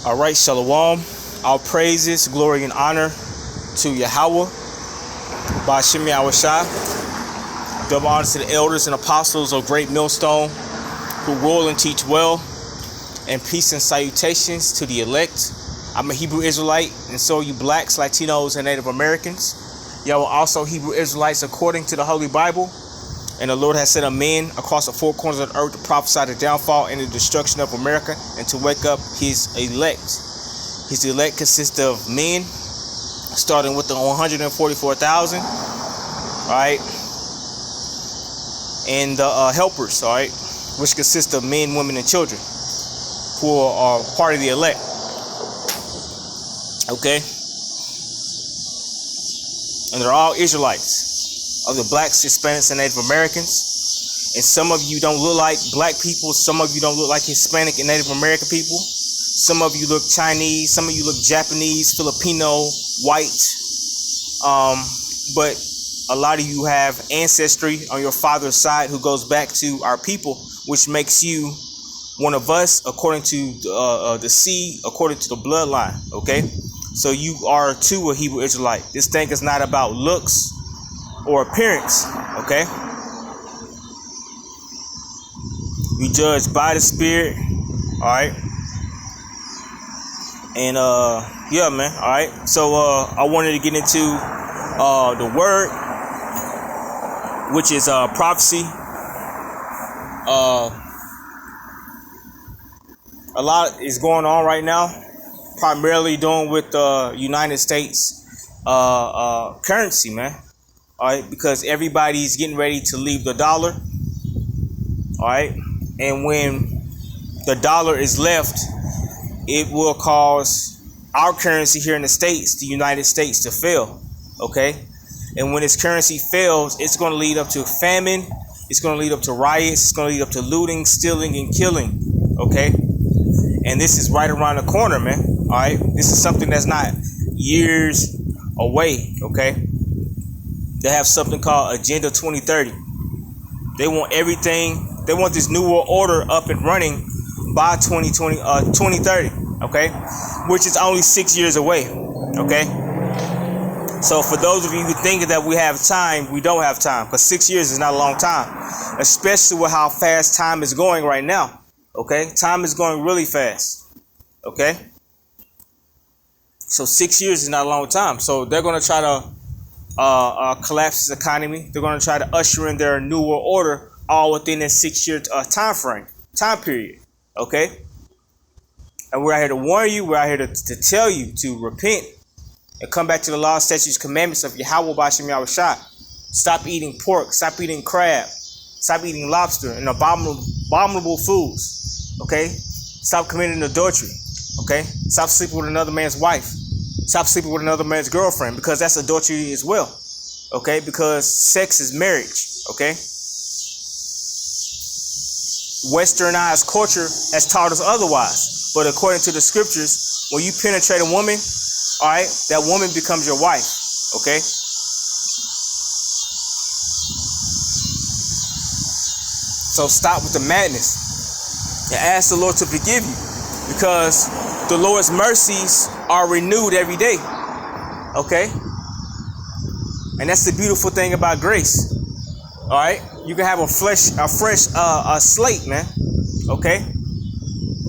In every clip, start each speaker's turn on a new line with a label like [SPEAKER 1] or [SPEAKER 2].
[SPEAKER 1] All right, Shalom. All praises, glory, and honor to Yahweh, Ba'ashem Yahushua. Double honor to the elders and apostles of Great Millstone who rule and teach well. And peace and salutations to the elect. I'm a Hebrew Israelite, and so are you blacks, Latinos, and Native Americans. Y'all are also Hebrew Israelites according to the Holy Bible. And the Lord has set a man across the four corners of the earth to prophesy the downfall and the destruction of America and to wake up his elect. His elect consists of men, starting with the 144,000, all right, and the helpers, all right, which consists of men, women, and children who are part of the elect. Okay? And they're all Israelites of the blacks, Hispanics, and Native Americans. And some of you don't look like black people. Some of you don't look like Hispanic and Native American people. Some of you look Chinese. Some of you look Japanese, Filipino, white. But a lot of you have ancestry on your father's side who goes back to our people, which makes you one of us according to the seed, according to the bloodline. Okay? So you are too a Hebrew Israelite. This thing is not about looks or appearance, okay? We judge by the Spirit, all right? And yeah, man, all right. So I wanted to get into the word, which is prophecy. A lot is going on right now, primarily dealing with the United States currency, man. All right, because everybody's getting ready to leave the dollar. All right, and when the dollar is left, it will cause our currency here in the States, the United States, to fail. Okay, and when its currency fails, it's going to lead up to famine. It's going to lead up to riots. It's going to lead up to looting, stealing, and killing. Okay, and this is right around the corner, man. All right, this is something that's not years away. Okay. They have something called Agenda 2030. They want everything. They want this new world order up and running by 2030. Okay, which is only 6 years away. Okay. So for those of you who think that we have time, we don't have time, because 6 years is not a long time, especially with how fast time is going right now. Okay, time is going really fast. Okay. So 6 years is not a long time. So they're going to try to collapse this economy. They're going to try to usher in their new world order all within a 6 year time period. Okay. And we're out here to warn you. We're out here to tell you to repent and come back to the law, statutes, commandments of Yahweh Ba'ashem Yahushua. Stop eating pork. Stop eating crab. Stop eating lobster and abominable foods. Okay. Stop committing adultery. Okay. Stop sleeping with another man's wife. Stop sleeping with another man's girlfriend, because that's adultery as well. Okay, because sex is marriage. Okay. Westernized culture has taught us otherwise, but according to the scriptures, when you penetrate a woman, all right, that woman becomes your wife. Okay. So stop with the madness and ask the Lord to forgive you, because the Lord's mercies are renewed every day. Okay? And that's the beautiful thing about grace. All right? You can have a fresh slate, man. Okay?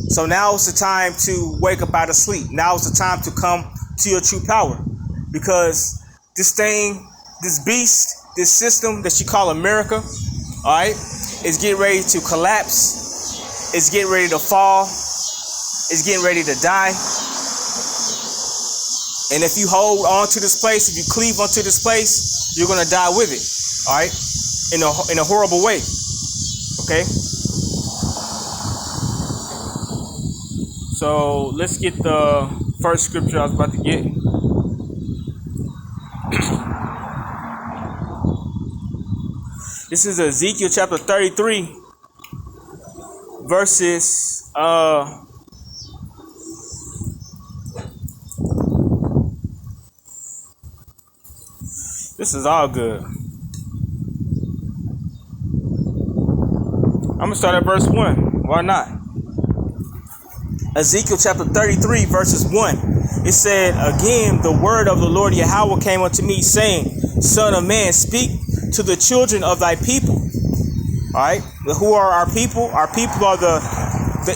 [SPEAKER 1] So now is the time to wake up out of sleep. Now is the time to come to your true power. Because this thing, this beast, this system that you call America, all right, is getting ready to collapse. It's getting ready to fall. It's getting ready to die. And if you hold on to this place, if you cleave onto this place, you're going to die with it. All right? In a horrible way. Okay? So let's get the first scripture I was about to get. This is Ezekiel chapter 33, verses this is all good. I'm gonna start at verse 1. Why not? Ezekiel chapter 33, verses 1. It said, again, the word of the Lord Yahweh came unto me, saying, Son of man, speak to the children of thy people. All right. Who are our people? Our people are the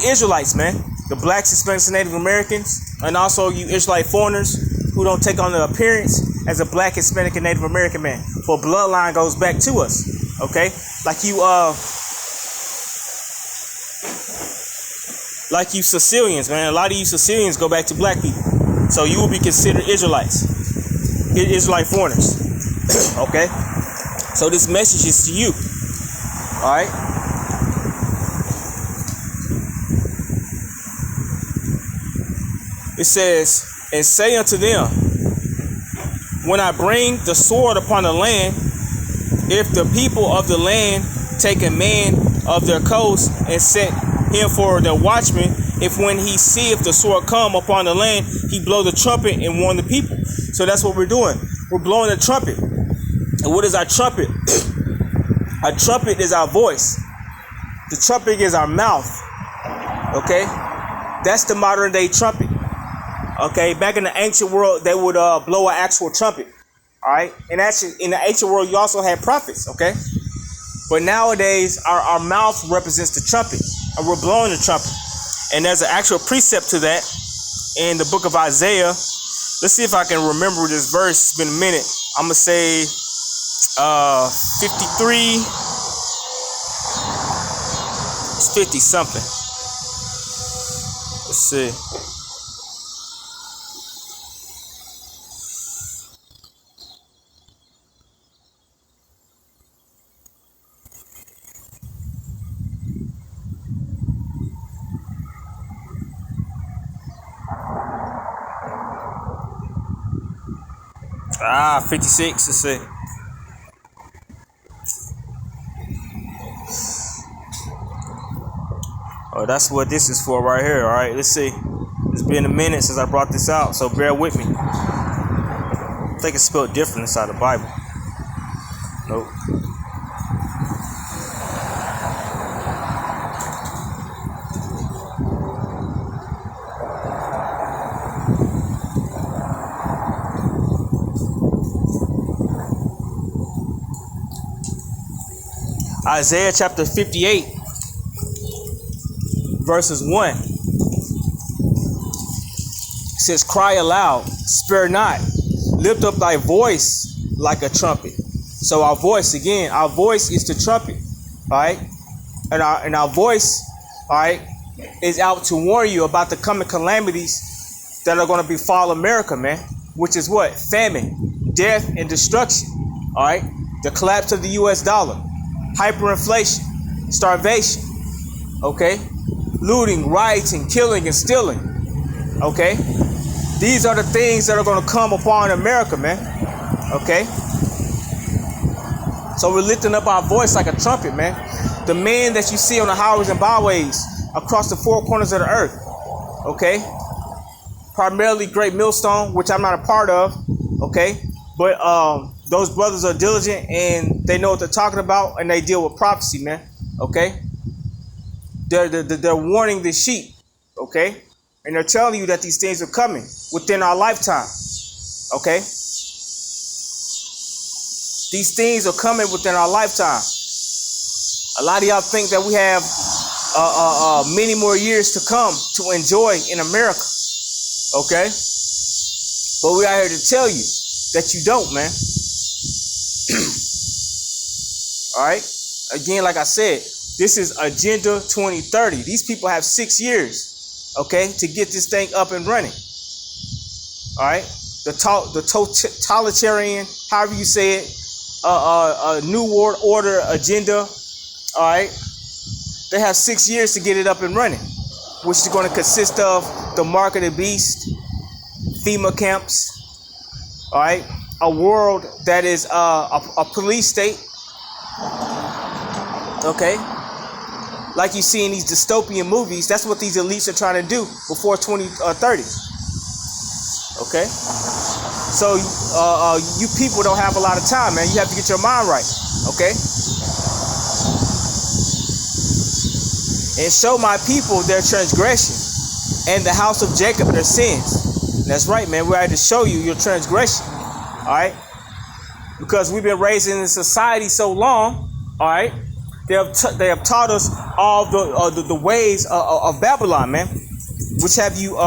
[SPEAKER 1] Israelites, man. The blacks, Hispanics, and Native Americans. And also you Israelite foreigners who don't take on the appearance as a black, Hispanic, and Native American man. For bloodline goes back to us. Okay. Like you Sicilians, man. A lot of you Sicilians go back to black people. So you will be considered Israelites. Israelite foreigners. Okay. So this message is to you. All right. It says, and say unto them, when I bring the sword upon the land, if the people of the land take a man of their coast and set him for their watchman, if when he seeth the sword come upon the land, he blow the trumpet and warn the people. So that's what we're doing. We're blowing the trumpet. And what is our trumpet? Our trumpet is our voice. The trumpet is our mouth. Okay? That's the modern day trumpet. Okay? Back in the ancient world, they would blow an actual trumpet. All right? And actually, in the ancient world, you also had prophets. Okay? But nowadays, our mouth represents the trumpet. And we're blowing the trumpet. And there's an actual precept to that in the book of Isaiah. Let's see if I can remember this verse. It's been a minute. I'm going to say 53. It's 50 something. Let's see. Ah, 56, let's see. Oh, that's what this is for right here. All right, let's see. It's been a minute since I brought this out, so bear with me. I think it's spelled different inside the Bible. Nope. Isaiah chapter 58, verses 1. It says, cry aloud, spare not, lift up thy voice like a trumpet. So our voice, again, our voice is the trumpet, all right? And our voice, all right, is out to warn you about the coming calamities that are going to befall America, man, which is what? Famine, death, and destruction, all right? The collapse of the U.S. dollar. Hyperinflation, starvation, okay? Looting, rioting, killing, and stealing, okay? These are the things that are going to come upon America, man, okay? So we're lifting up our voice like a trumpet, man. The men that you see on the highways and byways across the four corners of the earth, okay? Primarily Great Millstone, which I'm not a part of, okay? But those brothers are diligent and they know what they're talking about, and they deal with prophecy, man. Okay, they're warning the sheep, okay, and they're telling you that these things are coming within our lifetime. Okay, these things are coming within our lifetime. A lot of y'all think that we have many more years to come to enjoy in America. Okay, but we are here to tell you that you don't, man. All right. Again, like I said, this is Agenda 2030. These people have 6 years, okay, to get this thing up and running. All right. The totalitarian, however you say it, New World Order agenda. All right. They have 6 years to get it up and running, which is going to consist of the mark of the beast, FEMA camps. All right. A world that is a police state. Okay, like you see in these dystopian movies, that's what these elites are trying to do before 2030. Okay, so you people don't have a lot of time, man. You have to get your mind right. Okay, and show my people their transgression. and the house of Jacob their sins. And that's right, man. We had to show you your transgression. All right. Because we've been raised in a society so long. All right. They have taught us all the ways of Babylon, man, which have you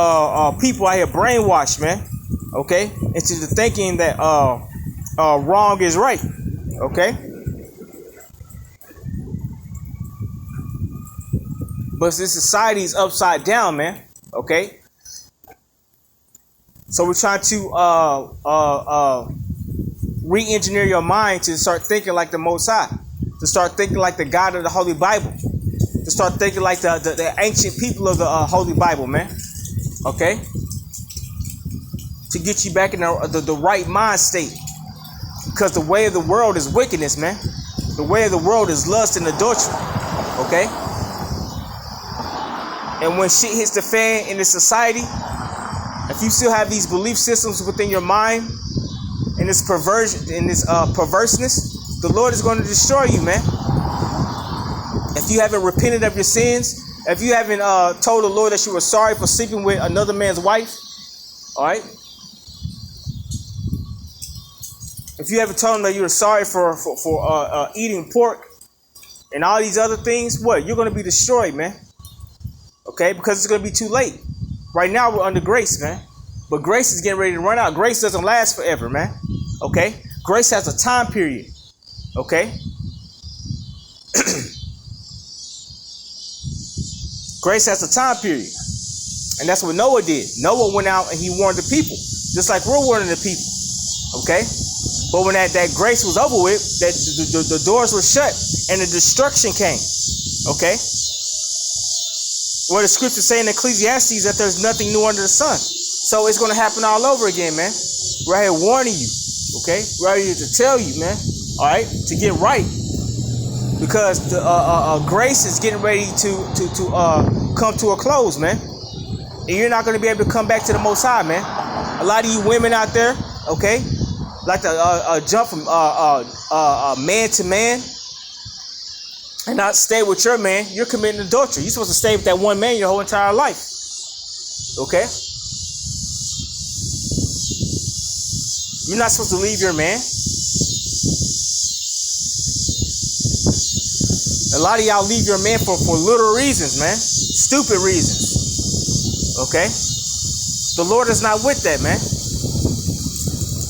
[SPEAKER 1] people out here brainwashed, man. Okay, into the thinking that wrong is right. Okay. But this society is upside down, man. Okay. So we're trying to re-engineer your mind to start thinking like the Most High, to start thinking like the God of the Holy Bible, to start thinking like the ancient people of the Holy Bible, man. Okay. To get you back in the right mind state, because the way of the world is wickedness, man. The way of the world is lust and adultery. Okay. And when shit hits the fan in this society, if you still have these belief systems within your mind, and this perversion, in this perverseness, the Lord is going to destroy you, man. If you haven't repented of your sins, if you haven't told the Lord that you were sorry for sleeping with another man's wife, all right. If you haven't told him that you were sorry for eating pork and all these other things, what? You're going to be destroyed, man. Okay, because it's going to be too late. Right now, we're under grace, man. But grace is getting ready to run out. Grace doesn't last forever, man. Okay? Grace has a time period. Okay? Grace has a time period. And that's what Noah did. Noah went out and he warned the people. Just like we're warning the people. Okay? But when that grace was over with, that the doors were shut and the destruction came. Okay? Where the scriptures say in Ecclesiastes that there's nothing new under the sun. So it's going to happen all over again, man. We're here warning you, okay? We're here to tell you, man, all right, to get right. Because the grace is getting ready to come to a close, man. And you're not going to be able to come back to the Most High, man. A lot of you women out there, okay, like to jump from man to man and not stay with your man. You're committing adultery. You're supposed to stay with that one man your whole entire life, okay? You're not supposed to leave your man. A lot of y'all leave your man for little reasons, man. Stupid reasons. Okay? The Lord is not with that, man.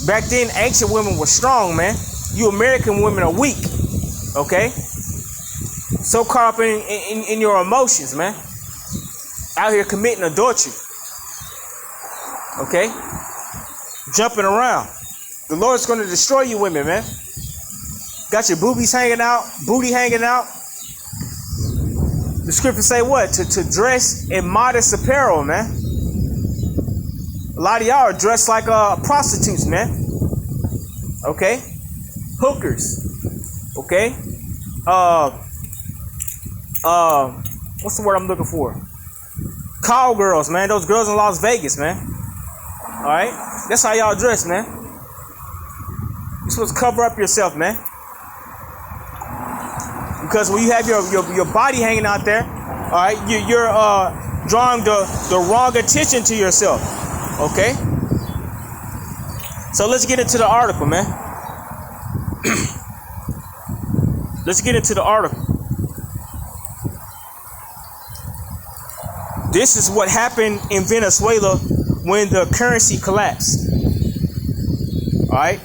[SPEAKER 1] Back then, ancient women were strong, man. You American women are weak. Okay? So caught up in your emotions, man. Out here committing adultery. Okay? Jumping around. The Lord's going to destroy you women, man. Got your boobies hanging out, booty hanging out. The scriptures say what? To dress in modest apparel, man. A lot of y'all are dressed like prostitutes, man. Okay? Hookers. Okay? What's the word I'm looking for? Cowgirls, man. Those girls in Las Vegas, man. Alright? That's how y'all dress, man. You're supposed to cover up yourself, man. Because when you have your body hanging out there, all right, you're drawing the wrong attention to yourself. Okay? So let's get into the article, man. Let's get into the article. This is what happened in Venezuela when the currency collapsed. All right?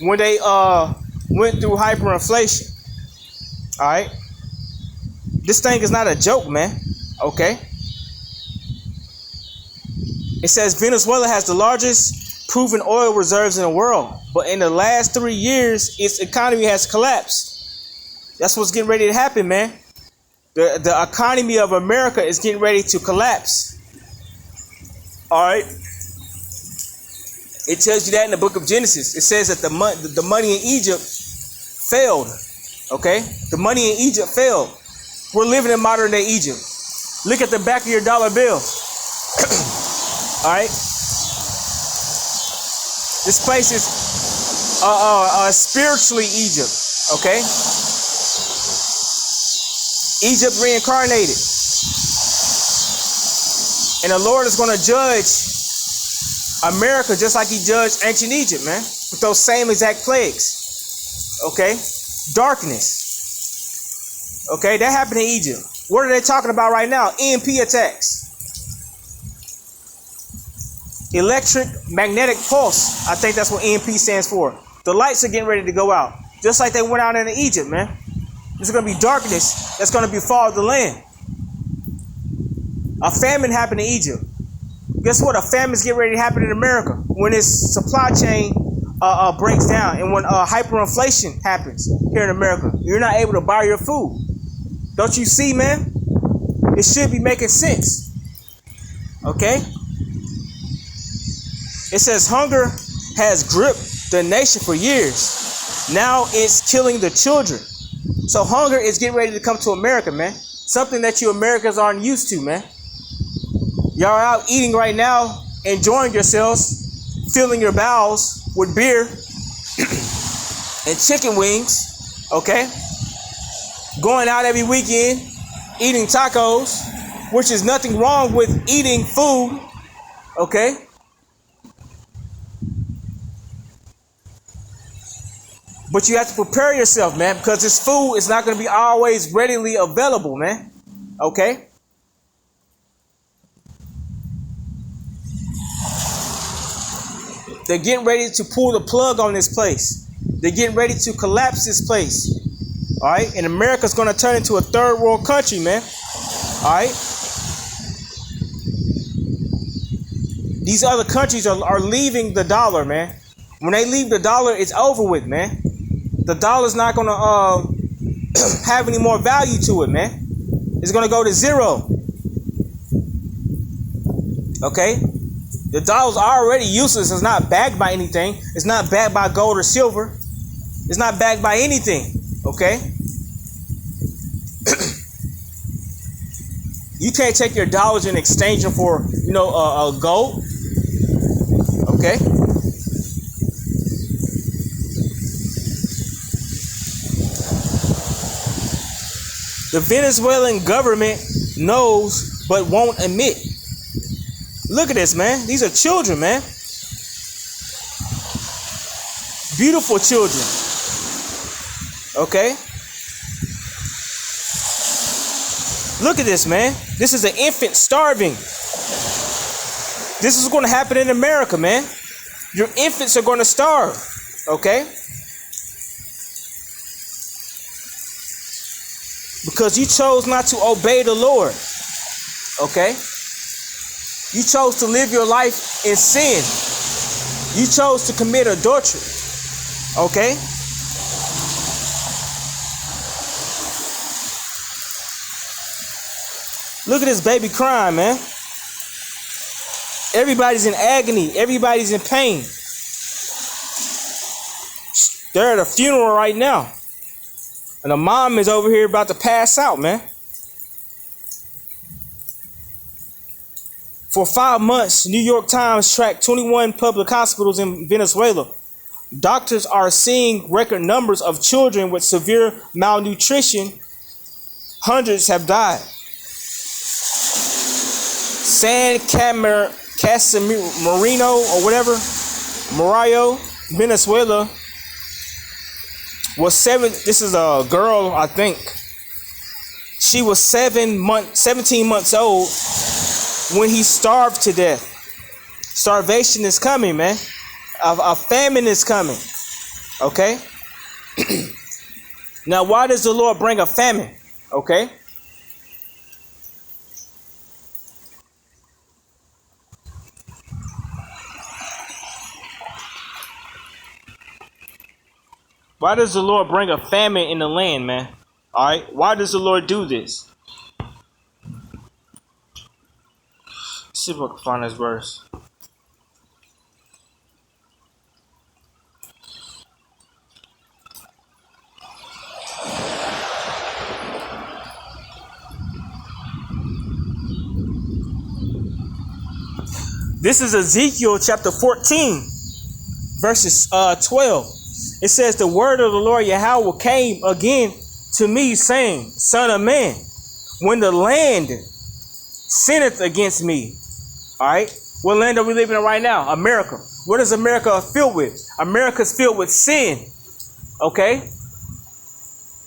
[SPEAKER 1] When they went through hyperinflation. All right? This thing is not a joke, man. Okay? It says Venezuela has the largest proven oil reserves in the world, but in the last 3 years, its economy has collapsed. That's what's getting ready to happen, man. The economy of America is getting ready to collapse. All right? It tells you that in the book of Genesis. It says that the money in Egypt failed. Okay? The money in Egypt failed. We're living in modern day Egypt. Look at the back of your dollar bill. All right? This place is spiritually Egypt. Okay? Egypt reincarnated. And the Lord is going to judge America just like he judged ancient Egypt, man, with those same exact plagues. Okay? Darkness. Okay? That happened in Egypt. What are they talking about right now? EMP attacks. Electric magnetic pulse. I think that's what EMP stands for. The lights are getting ready to go out. Just like they went out in Egypt, man. There's going to be darkness that's going to befall the land. A famine happened in Egypt. Guess what? A famine is getting ready to happen in America when this supply chain breaks down and when hyperinflation happens here in America. You're not able to buy your food. Don't you see, man? It should be making sense. Okay? It says hunger has gripped the nation for years. Now it's killing the children. So hunger is getting ready to come to America, man. Something that you Americans aren't used to, man. Y'all are out eating right now, enjoying yourselves, filling your bowels with beer and chicken wings, okay? Going out every weekend, eating tacos, which is nothing wrong with eating food, okay? But you have to prepare yourself, man, because this food is not going to be always readily available, man, okay? They're getting ready to pull the plug on this place. They're getting ready to collapse this place. All right? And America's going to turn into a third world country, man. All right? These other countries are leaving the dollar, man. When they leave the dollar, it's over with, man. The dollar's not going to have any more value to it, man. It's going to go to zero. Okay? The dollar's already useless. It's not backed by anything. It's not backed by gold or silver. It's not backed by anything. Okay? You can't take your dollars and exchange them for, gold. Okay? The Venezuelan government knows but won't admit. Look at this, man. These are children, man. Beautiful children. Okay? Look at this, man. This is an infant starving. This is going to happen in America, man. Your infants are going to starve. Okay? Because you chose not to obey the Lord. Okay? You chose to live your life in sin. You chose to commit adultery. Okay? Look at this baby crying, man. Everybody's in agony. Everybody's in pain. They're at a funeral right now. And the mom is over here about to pass out, man. For 5 months, New York Times tracked 21 public hospitals in Venezuela. Doctors are seeing record numbers of children with severe malnutrition. Hundreds have died. San Casimiro or whatever, Morayo, Venezuela, was 7. This is a girl, I think. She was 17 months old when he starved to death. Starvation is coming, man. A famine is coming. Okay? Now, why does the Lord bring a famine? Okay? Why does the Lord bring a famine in the land, man? All right? Why does the Lord do this? Let's see if I can find this verse. This is Ezekiel chapter 14, verses 12. It says, the word of the Lord Yahweh came again to me, saying, Son of man, when the land sinneth against me, All right. What land are we living in right now? America. What is America filled with? America's filled with sin. Okay.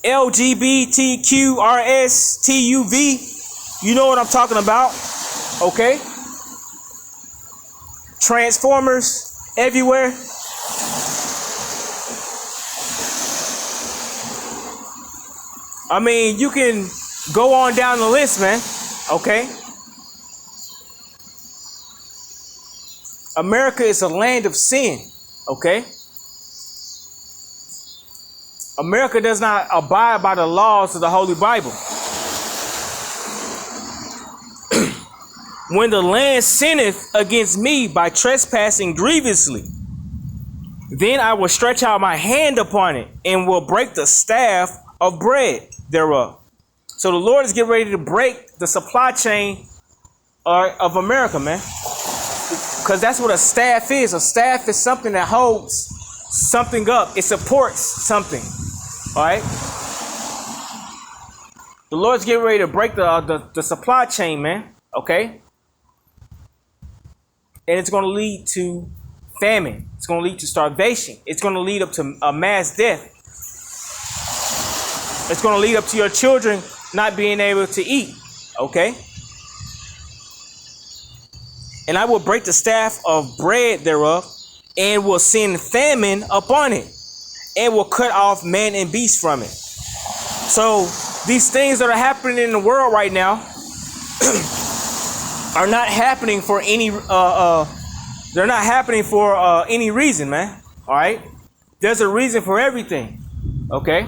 [SPEAKER 1] LGBTQRSTUV. You know what I'm talking about. Okay. Transformers everywhere. I mean, you can go on down the list, man. Okay. America is a land of sin. Okay. America does not abide by the laws of the Holy Bible. When the land sinneth against me by trespassing grievously, then I will stretch out my hand upon it and will break the staff of bread thereof. So the Lord is getting ready to break the supply chain of America, man. Because that's what a staff is. A staff is something that holds something up. It supports something. All right. The Lord's getting ready to break the supply chain, man. Okay. And it's going to lead to famine. It's going to lead to starvation. It's going to lead up to a mass death. It's going to lead up to your children not being able to eat. Okay. And I will break the staff of bread thereof, and will send famine upon it, and will cut off man and beast from it. So these things that are happening in the world right now are not happening for any they're not happening for any reason, man. All right. There's a reason for everything. Okay.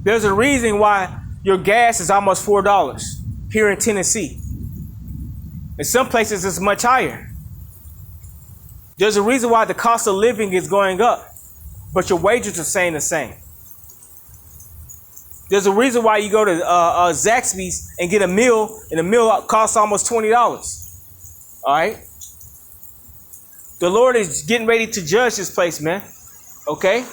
[SPEAKER 1] There's a reason why your gas is almost $4 here in Tennessee. In some places it's much higher. There's a reason why the cost of living is going up, but your wages are staying the same. There's a reason why you go to Zaxby's and get a meal, and the meal costs almost $20. All right. The Lord is getting ready to judge this place, man. Okay.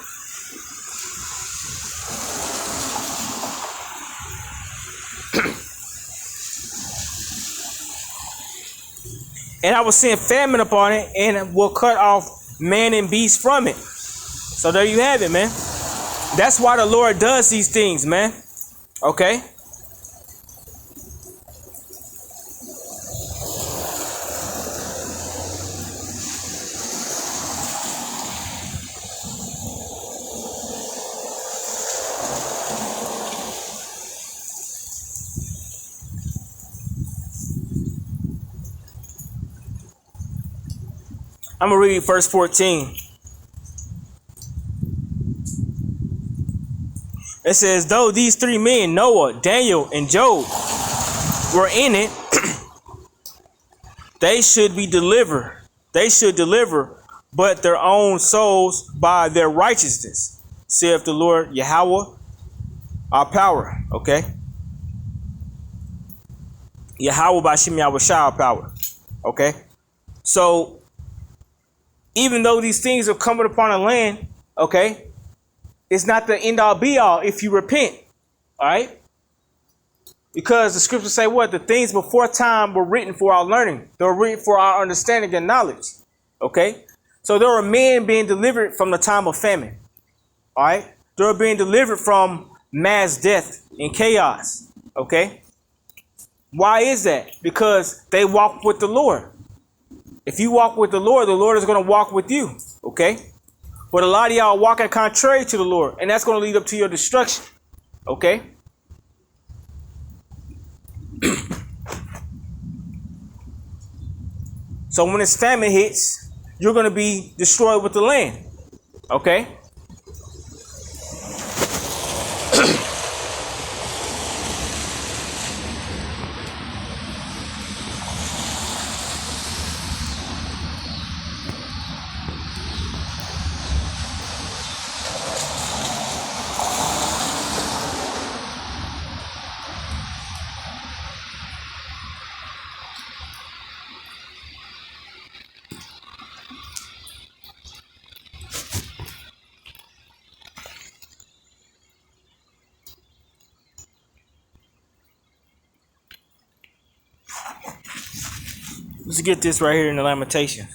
[SPEAKER 1] And I will send famine upon it, and will cut off man and beast from it. So there you have it, man. That's why the Lord does these things, man. Okay. I'm going to read verse 14. It says, though these three men, Noah, Daniel, and Job, were in it, they should be delivered. They should deliver but their own souls by their righteousness, saith the Lord Yahweh, our power. Okay. Yahweh Bashim Yahweh Shah, our power. Okay. So, even though these things are coming upon a land, okay, it's not the end all be all if you repent. All right. Because the scriptures say what? The things before time were written for our learning. They were written for our understanding and knowledge. Okay. So there were men being delivered from the time of famine. All right. They were being delivered from mass death and chaos. Okay. Why is that? Because they walk with the Lord. If you walk with the Lord is going to walk with you. Okay. But a lot of y'all are walking contrary to the Lord, and that's going to lead up to your destruction. Okay. So when this famine hits, you're going to be destroyed with the land. Okay. Let's get this right here in the Lamentation.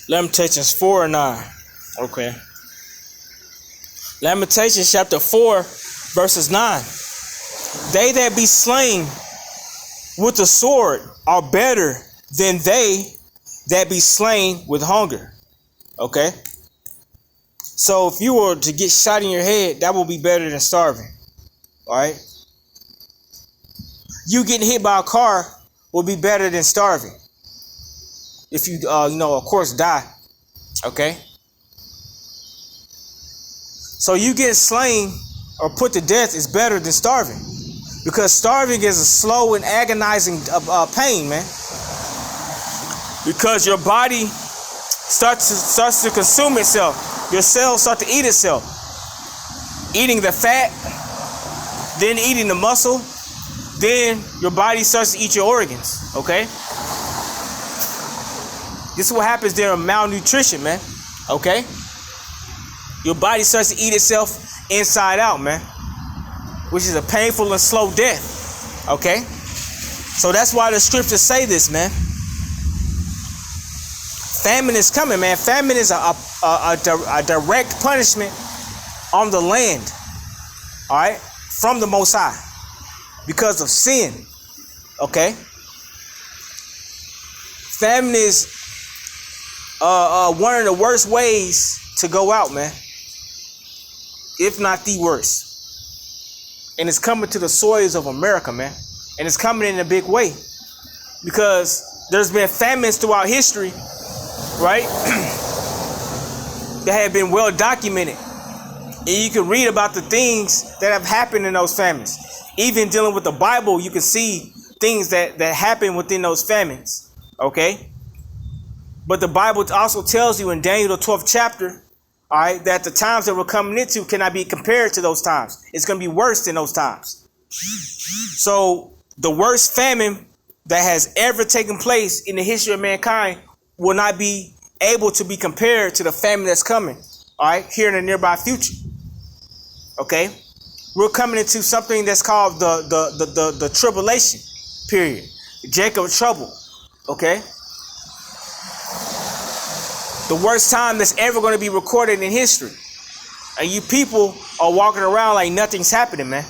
[SPEAKER 1] Lamentations 4 and 9. Okay. Lamentations chapter 4, verses 9. They that be slain with the sword are better than they that be slain with hunger. Okay. So if you were to get shot in your head, that will be better than starving. All right. You getting hit by a car will be better than starving. If you, of course, die. Okay. So you get slain or put to death is better than starving, because starving is a slow and agonizing pain, man. Because your body starts to consume itself. Your cells start to eat itself. Eating the fat, then eating the muscle, then your body starts to eat your organs. Okay. This is what happens during malnutrition, man. Okay? Your body starts to eat itself inside out, man. Which is a painful and slow death. Okay? So that's why the scriptures say this, man. Famine is coming, man. Famine is a direct punishment on the land. Alright? From the Most High. Because of sin. Okay? Famine is one of the worst ways to go out, man. If not the worst. And it's coming to the soils of America, man. And it's coming in a big way. Because there's been famines throughout history, right? That have been well documented. And you can read about the things that have happened in those famines. Even dealing with the Bible, you can see things that happen within those famines. Okay? But the Bible also tells you in Daniel the 12th chapter, all right, that the times that we're coming into cannot be compared to those times. It's going to be worse than those times. So the worst famine that has ever taken place in the history of mankind will not be able to be compared to the famine that's coming, all right, here in the nearby future. Okay? We're coming into something that's called the tribulation period. Jacob's trouble. Okay? The worst time that's ever going to be recorded in history. And you people are walking around like nothing's happening, man.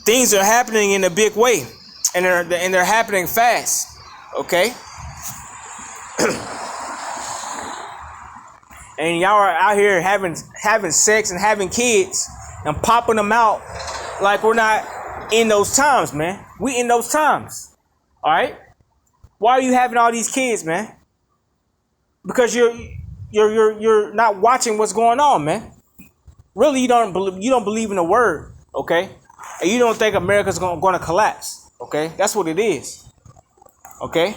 [SPEAKER 1] Things are happening in a big way. And they're happening fast. Okay? And y'all are out here having sex and having kids and popping them out like we're not in those times, man. We in those times. All right? Why are you having all these kids, man? Because you're not watching what's going on, man. Really, you don't believe in the word, okay? And you don't think America's going to collapse, okay? That's what it is, okay?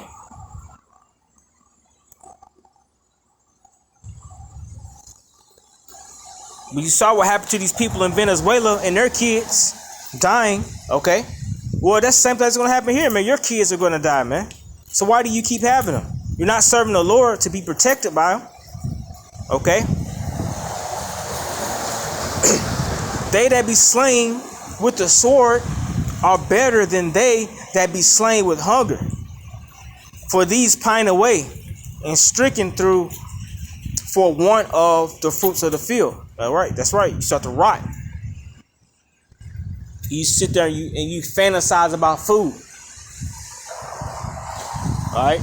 [SPEAKER 1] But you saw what happened to these people in Venezuela and their kids dying, okay? Well, that's the same thing that's going to happen here, man. Your kids are going to die, man. So why do you keep having them? You're not serving the Lord to be protected by him. Okay? They that be slain with the sword are better than they that be slain with hunger. For these pine away and stricken through for want of the fruits of the field. All right, that's right. You start to rot. You sit there and you fantasize about food. All right,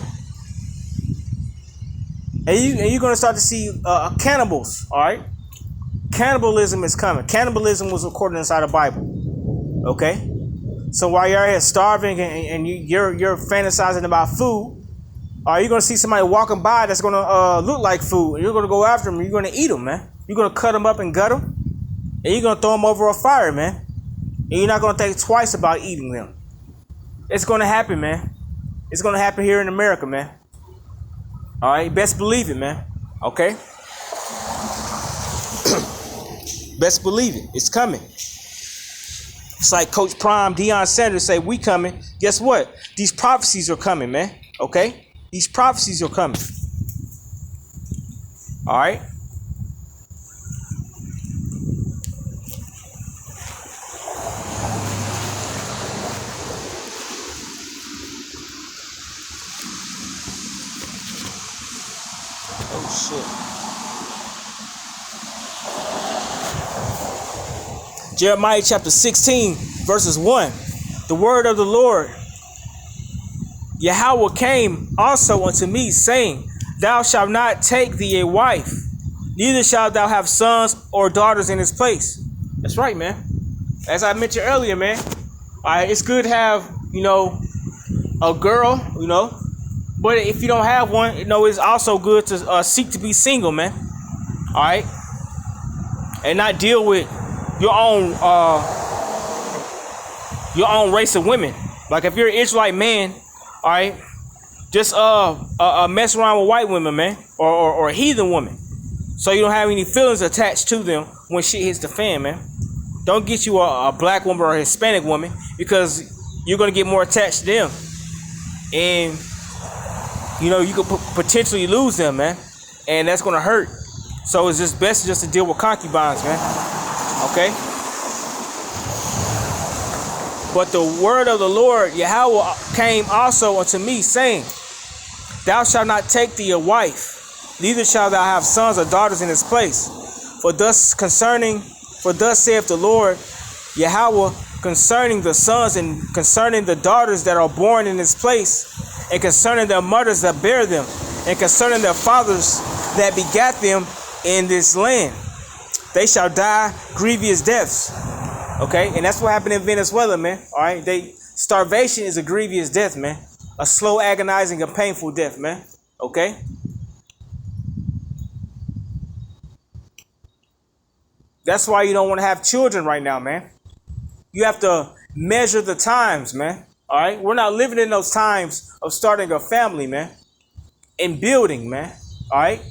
[SPEAKER 1] and you're gonna start to see cannibals. All right, cannibalism is coming. Cannibalism was recorded inside the Bible. Okay, so while you're here starving and you're fantasizing about food, you're gonna see somebody walking by that's gonna look like food, and you're gonna go after them. And you're gonna eat them, man. You're gonna cut them up and gut them, and you're gonna throw them over a fire, man. And you're not gonna think twice about eating them. It's gonna happen, man. It's gonna happen here in America, man. All right, best believe it, man. Okay, best believe it. It's coming. It's like Coach Prime, Deion Sanders say, we coming. Guess what? These prophecies are coming, man. Okay, these prophecies are coming. All right. Oh, shit. Jeremiah chapter 16, verses 1. The word of the Lord, Yahweh, came also unto me, saying, Thou shalt not take thee a wife, neither shalt thou have sons or daughters in his place. That's right, man. As I mentioned earlier, man, it's good to have, a girl, but if you don't have one, it's also good to seek to be single, man. All right, and not deal with your own race of women. Like if you're an Israelite man, all right, just mess around with white women, man, or heathen women, so you don't have any feelings attached to them when shit hits the fan, man. Don't get you a black woman or a Hispanic woman, because you're gonna get more attached to them, and you could potentially lose them, man, and that's gonna hurt. So it's just best just to deal with concubines, man. Okay. But the word of the Lord, Yahweh, came also unto me, saying, Thou shalt not take thee a wife, neither shalt thou have sons or daughters in his place. For thus saith the Lord, Yahweh, concerning the sons and concerning the daughters that are born in his place, and concerning their mothers that bear them, and concerning their fathers that begat them in this land, they shall die grievous deaths. Okay, and that's what happened in Venezuela, man. All right, starvation is a grievous death, man. A slow, agonizing, and painful death, man. Okay. That's why you don't want to have children right now, man. You have to measure the times, man. All right, we're not living in those times of starting a family, man, and building, man. All right,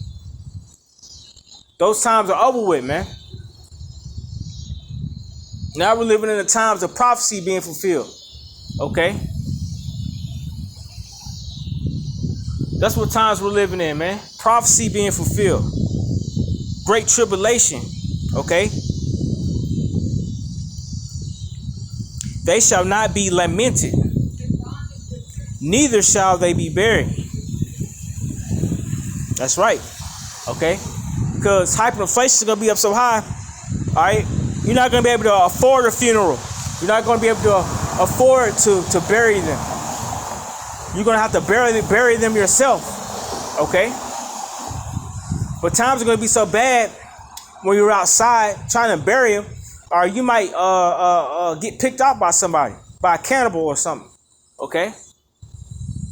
[SPEAKER 1] those times are over with, man. Now we're living in the times of prophecy being fulfilled. Okay, that's what times we're living in, man. Prophecy being fulfilled. Great tribulation. Okay. They shall not be lamented, neither shall they be buried. That's right. Okay. Because hyperinflation is going to be up so high. All right. You're not going to be able to afford a funeral. You're not going to be able to afford to bury them. You're going to have to bury them yourself. Okay. But times are going to be so bad when you're outside trying to bury them, or you might get picked off by somebody, by a cannibal or something. Okay.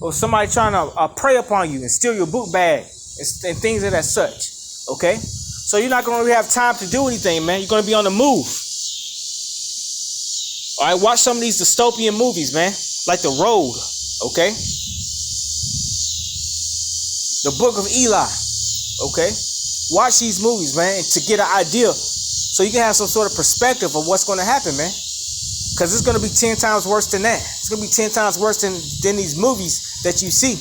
[SPEAKER 1] Or somebody trying to prey upon you and steal your book bag and things of that such. Okay. So you're not going to really have time to do anything, man. You're going to be on the move. All right, watch some of these dystopian movies, man, like The Road. Okay. The Book of Eli. Okay. Watch these movies, man, to get an idea, so you can have some sort of perspective of what's going to happen, man. Because it's going to be 10 times worse than that. It's going to be 10 times worse than these movies that you see.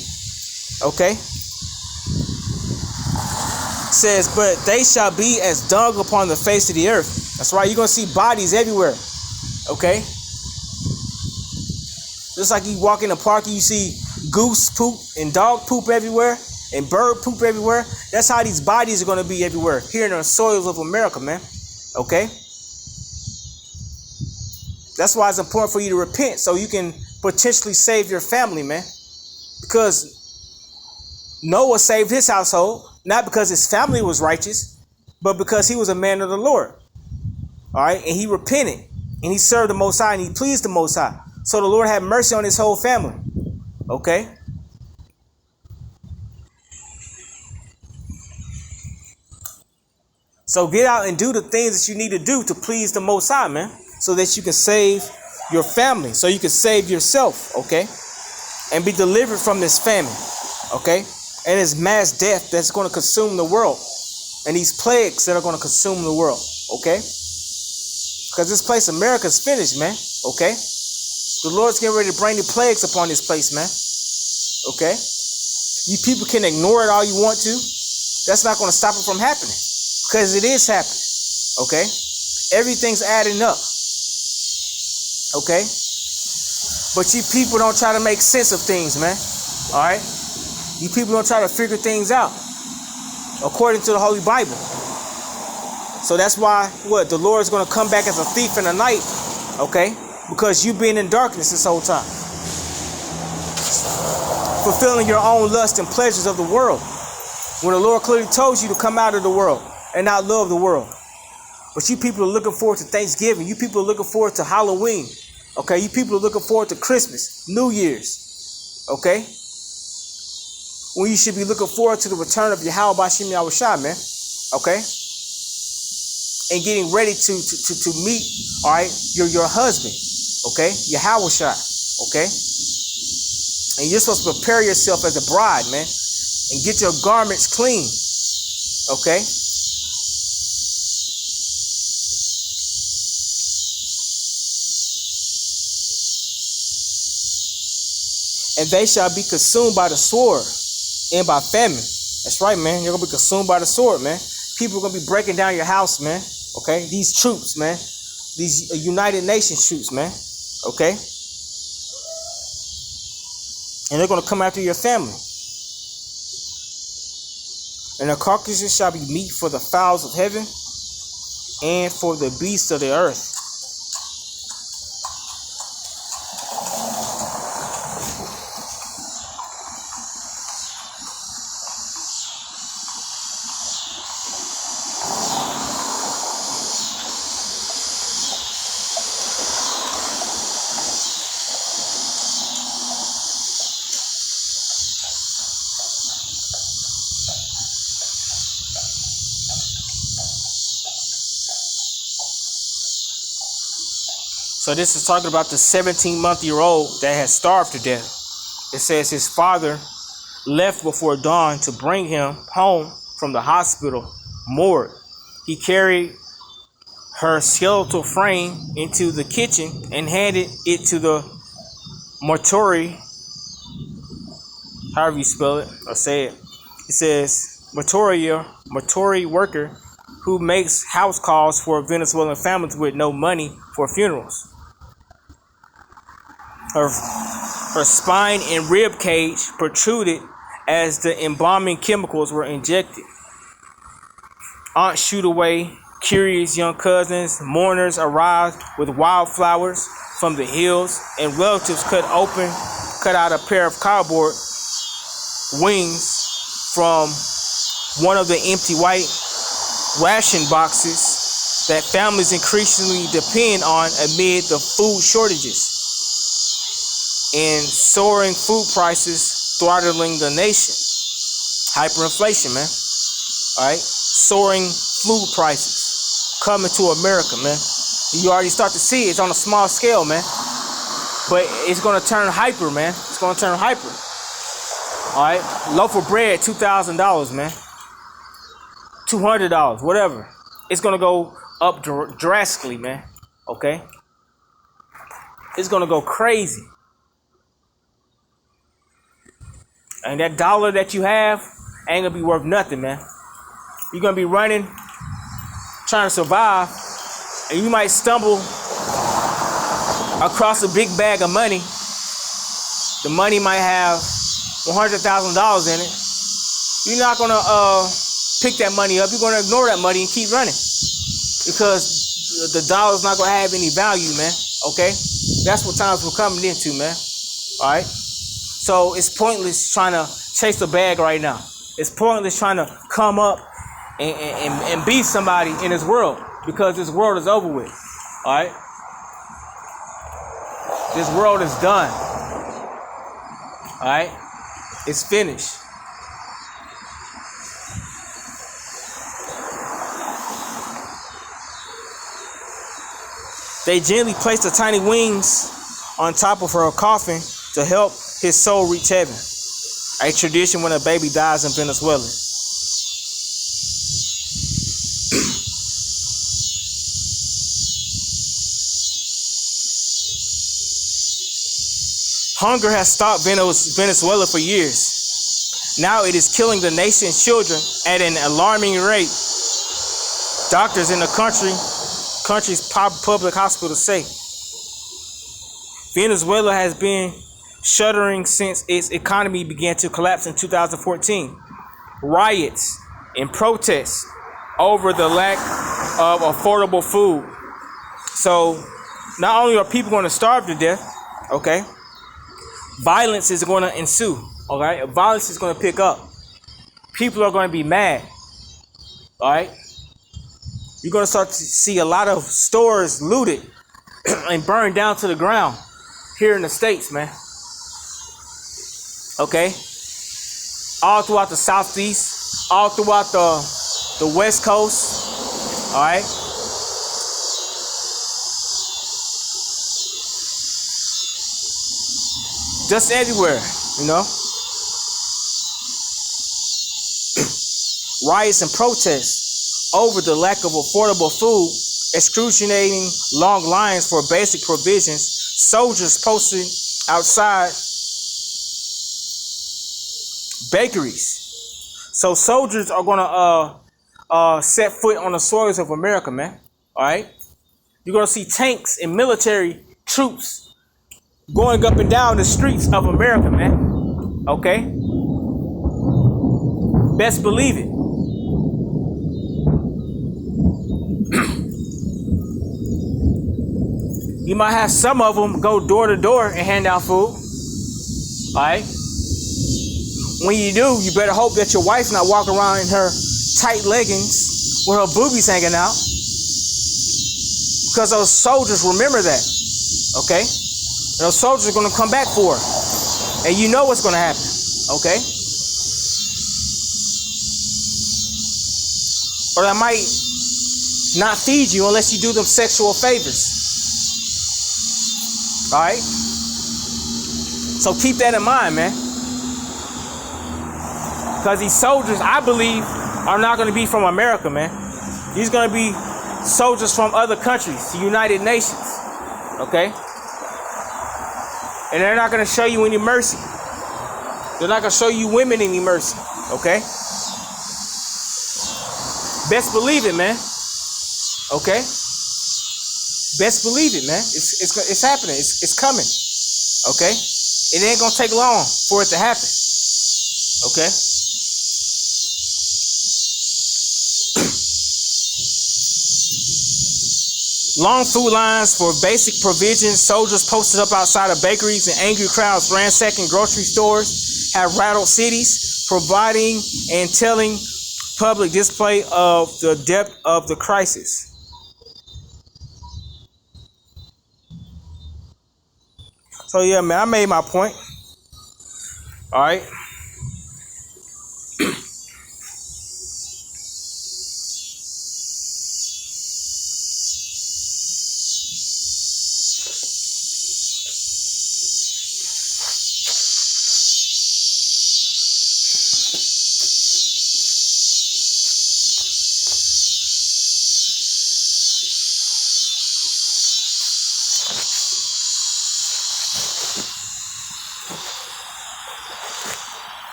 [SPEAKER 1] Okay. Says, but they shall be as dung upon the face of the earth. That's right. You're going to see bodies everywhere. Okay. Just like you walk in a park and you see goose poop and dog poop everywhere. and bird poop everywhere, that's how these bodies are going to be everywhere here in the soils of America, man. Okay? That's why it's important for you to repent so you can potentially save your family, man. Because Noah saved his household, not because his family was righteous, but because he was a man of the Lord. All right? And he repented, and he served the Most High, and he pleased the Most High. So the Lord had mercy on his whole family. Okay? So get out and do the things that you need to do to please the Most High, man, so that you can save your family, so you can save yourself, okay, and be delivered from this famine, okay, and this mass death that's going to consume the world, and these plagues that are going to consume the world, okay, because this place, America, is finished, man, okay. The Lord's getting ready to bring the plagues upon this place, man, okay. You people can ignore it all you want to. That's not going to stop it from happening. Because it is happening, okay? Everything's adding up, okay? But you people don't try to make sense of things, man, all right? You people don't try to figure things out according to the Holy Bible. So that's why, the Lord's going to come back as a thief in the night, okay? Because you've been in darkness this whole time. Fulfilling your own lust and pleasures of the world. When the Lord clearly told you to come out of the world and not love the world. But you people are looking forward to Thanksgiving. You people are looking forward to Halloween. Okay, you people are looking forward to Christmas, New Year's. Okay? When you should be looking forward to the return of Yahweh Bashim Yahushua, man. Okay? And getting ready to meet, all right, your husband. Okay? Yahushua. Okay? And you're supposed to prepare yourself as a bride, man. And get your garments clean. Okay? And they shall be consumed by the sword and by famine. That's right, man. You're going to be consumed by the sword, man. People are going to be breaking down your house, man. Okay? These troops, man. These United Nations troops, man. Okay? And they're going to come after your family. And the carcasses shall be meat for the fowls of heaven and for the beasts of the earth. So this is talking about the 17-month-old that has starved to death. It says his father left before dawn to bring him home from the hospital morgue. He carried her skeletal frame into the kitchen and handed it to the mortuary, however you spell it or say it. It says mortuary worker who makes house calls for Venezuelan families with no money for funerals. Her spine and rib cage protruded as the embalming chemicals were injected. Aunts shooed away curious young cousins. Mourners arrived with wildflowers from the hills, and relatives cut out a pair of cardboard wings from one of the empty white ration boxes that families increasingly depend on amid the food shortages and soaring food prices throttling the nation. Hyperinflation, man. All right? Soaring food prices coming to America, man. You already start to see it. It's on a small scale, man. But it's going to turn hyper, man. It's going to turn hyper. All right? Loaf of bread, $2,000, man. $200, whatever. It's going to go up drastically, man. Okay? It's going to go crazy. And that dollar that you have ain't going to be worth nothing, man. You're going to be running, trying to survive, and you might stumble across a big bag of money. The money might have $100,000 in it, you're not gonna pick that money up. You're gonna ignore that money and keep running because the dollar's not gonna have any value, man. Okay, that's what times we're coming into, man. All right, so it's pointless trying to chase the bag right now. It's pointless trying to come up and be somebody in this world because this world is over with. All right, this world is done. All right, it's finished. They gently placed the tiny wings on top of her coffin to help his soul reach heaven. A tradition when a baby dies in Venezuela. Hunger has stopped Venezuela for years. Now it is killing the nation's children at an alarming rate. Doctors in the country's public hospital say Venezuela has been shuddering since its economy began to collapse in 2014. Riots and protests over the lack of affordable food. So not only are people going to starve to death, okay, violence is going to ensue, all right? Violence is going to pick up. People are going to be mad, all right? You're going to start to see a lot of stores looted and burned down to the ground here in the States, man. Okay? All throughout the Southeast, all throughout the West Coast, all right? Just everywhere, you know? Riots and protests over the lack of affordable food, excruciating long lines for basic provisions, soldiers posted outside bakeries. So soldiers are gonna set foot on the soils of America, man. All right, you're gonna see tanks and military troops going up and down the streets of America, man. Okay, best believe it. You might have some of them go door to door and hand out food. All right. When you do, you better hope that your wife's not walking around in her tight leggings with her boobies hanging out. Because those soldiers remember that. Okay. And those soldiers are going to come back for her. And you know what's going to happen. Okay. Or they might not feed you unless you do them sexual favors. All right. So keep that in mind, man. Because these soldiers, I believe, are not going to be from America, man. These are going to be soldiers from other countries, the United Nations. Okay? And they're not going to show you any mercy. They're not going to show you women any mercy. Okay? Best believe it, man. Okay? Best believe it, man. It's happening. It's coming. Okay? It ain't gonna take long for it to happen. Okay? Long food lines for basic provisions, soldiers posted up outside of bakeries, and angry crowds ransacking grocery stores have rattled cities, providing and telling public display of the depth of the crisis. So yeah, man, I made my point. All right.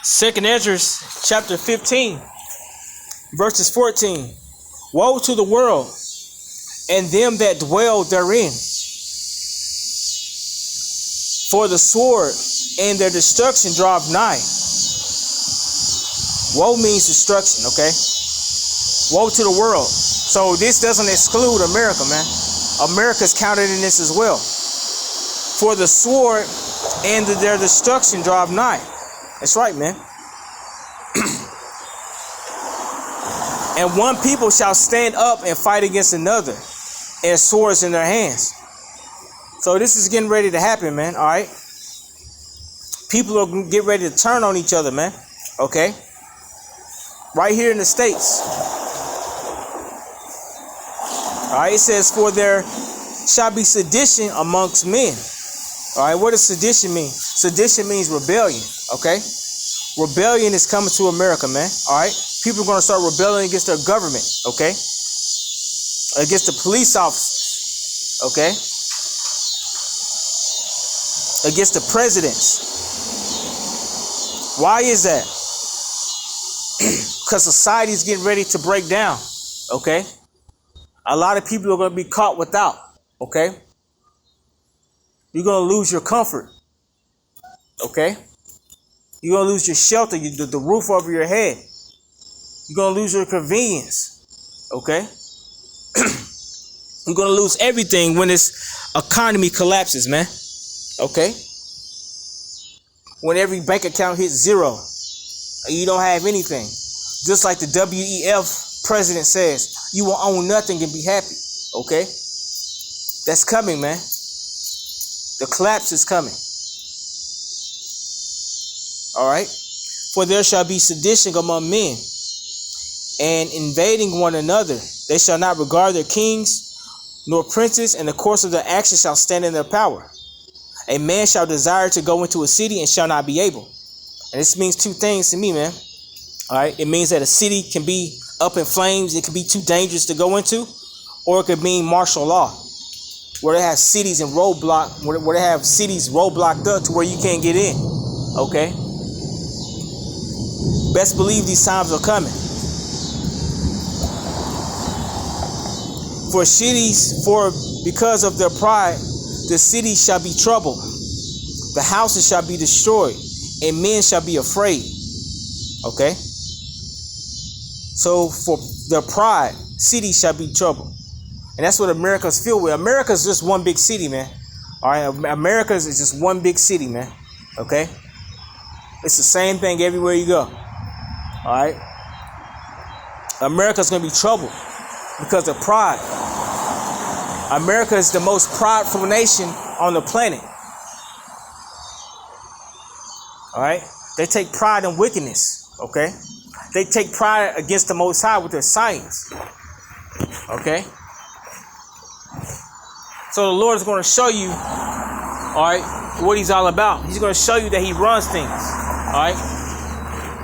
[SPEAKER 1] Second Ezra chapter 15, verses 14. Woe to the world and them that dwell therein, for the sword and their destruction draweth nigh. Woe means destruction, okay? Woe to the world. So this doesn't exclude America, man. America's counted in this as well. For the sword and their destruction draweth nigh. That's right, man. And one people shall stand up and fight against another, and swords in their hands. So this is getting ready to happen, man. All right. People are going to get ready to turn on each other, man. Okay. Right here in the States. All right. It says, for there shall be sedition amongst men. All right. What does sedition mean? Sedition means rebellion. Okay. Rebellion is coming to America, man. All right. People are going to start rebelling against their government. Okay. Against the police officers. Okay. Against the presidents. Why is that? Because society is getting ready to break down. Okay. A lot of people are going to be caught without. Okay. You're going to lose your comfort. Okay. You're going to lose your shelter, the roof over your head. You're going to lose your convenience. Okay. You're going to lose everything when this economy collapses, man. Okay. When every bank account hits zero and you don't have anything. Just like the WEF president says, you will own nothing and be happy. Okay. That's coming, man. The collapse is coming. All right. For there shall be sedition among men, and invading one another. They shall not regard their kings nor princes, and the course of their action shall stand in their power. A man shall desire to go into a city and shall not be able. And this means two things to me, man. All right. It means that a city can be up in flames. It can be too dangerous to go into, or it could mean martial law, where they have cities and roadblock, where they have cities roadblocked up to where you can't get in. Okay. Best believe these times are coming. Because of their pride, the city shall be troubled, the houses shall be destroyed, and men shall be afraid. Okay. So for their pride, city shall be troubled. And that's what America's filled with. America's just one big city, man. All right. America's is just one big city, man. Okay. It's the same thing everywhere you go. All right. America's going to be troubled because of pride. America is the most prideful nation on the planet. All right. They take pride in wickedness. Okay. They take pride against the Most High with their science. Okay. So the Lord is going to show you, all right, what he's all about. He's going to show you that he runs things. All right.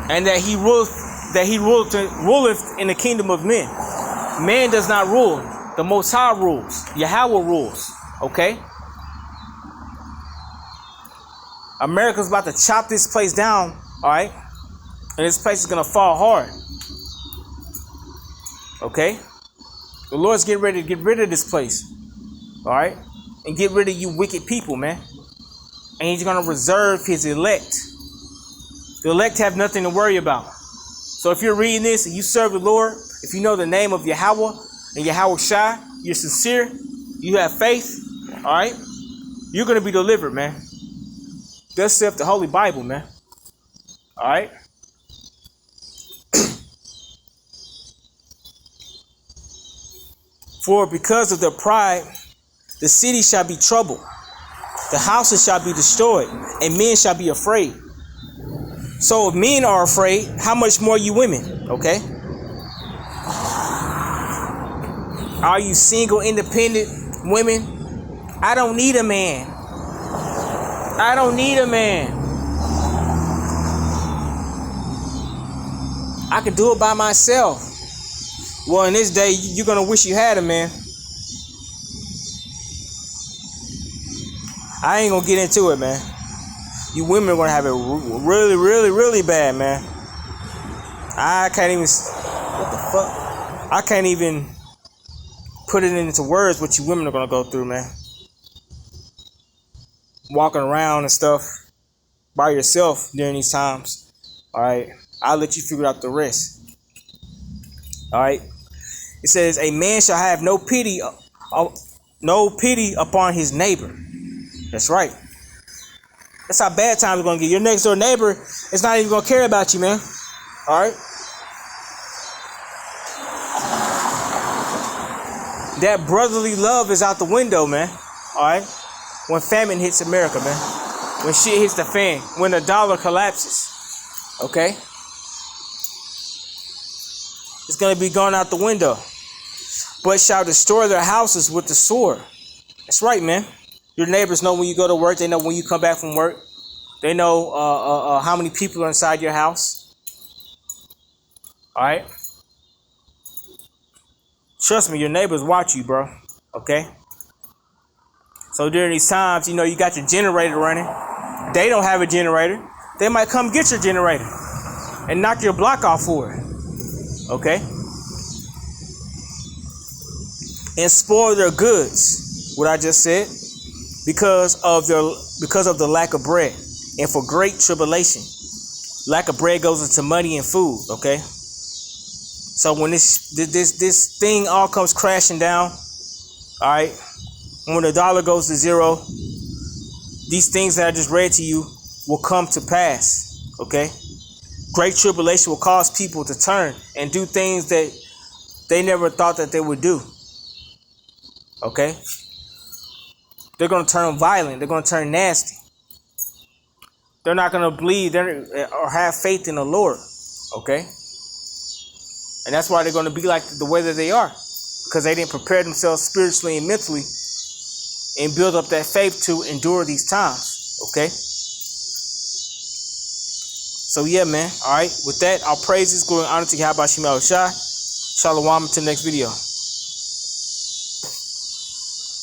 [SPEAKER 1] And that he ruleth in the kingdom of men. Man does not rule. The Most High rules. Yahweh rules. Okay? America's about to chop this place down. All right? And this place is going to fall hard. Okay? The Lord's getting ready to get rid of this place. All right? And get rid of you wicked people, man. And he's going to reserve his elect. The elect have nothing to worry about. So if you're reading this and you serve the Lord, if you know the name of Yahweh and Yahweh Shai, you're sincere, you have faith, all right, you're going to be delivered, man. Thus saith the Holy Bible, man. All right. For because of their pride, the city shall be troubled, the houses shall be destroyed, and men shall be afraid. So if men are afraid, how much more you women? Okay. Are you single, independent women? I don't need a man. I don't need a man. I can do it by myself. Well, in this day, you're going to wish you had a man. I ain't going to get into it, man. You women are gonna have it really, really, really bad, man. I can't even. What the fuck? I can't even put it into words what you women are gonna go through, man. Walking around and stuff by yourself during these times. All right, I'll let you figure out the rest. All right. It says, "A man shall have no pity upon his neighbor." That's right. That's how bad times are gonna get. Your next door neighbor is not even gonna care about you, man. All right. That brotherly love is out the window, man. All right. When famine hits America, man. When shit hits the fan. When the dollar collapses. Okay. It's gonna be gone out the window. But shall destroy their houses with the sword. That's right, man. Your neighbors know when you go to work. They know when you come back from work. They know how many people are inside your house. All right. Trust me, your neighbors watch you, bro. Okay. So during these times, you know, you got your generator running. They don't have a generator. They might come get your generator and knock your block off for it. Okay. And spoil their goods. What I just said. Because of the lack of bread. And for great tribulation. Lack of bread goes into money and food. Okay. So when this thing all comes crashing down, all right, when the dollar goes to zero, these things that I just read to you will come to pass, okay? Great tribulation will cause people to turn and do things that they never thought that they would do, okay? They're going to turn violent. They're going to turn nasty. They're not going to believe or have faith in the Lord, okay? And that's why they're going to be like the way that they are. Because they didn't prepare themselves spiritually and mentally and build up that faith to endure these times. Okay? So yeah, man. All right. With that, our praises, glory, and honor to Yahweh Shai. Shalom until next video.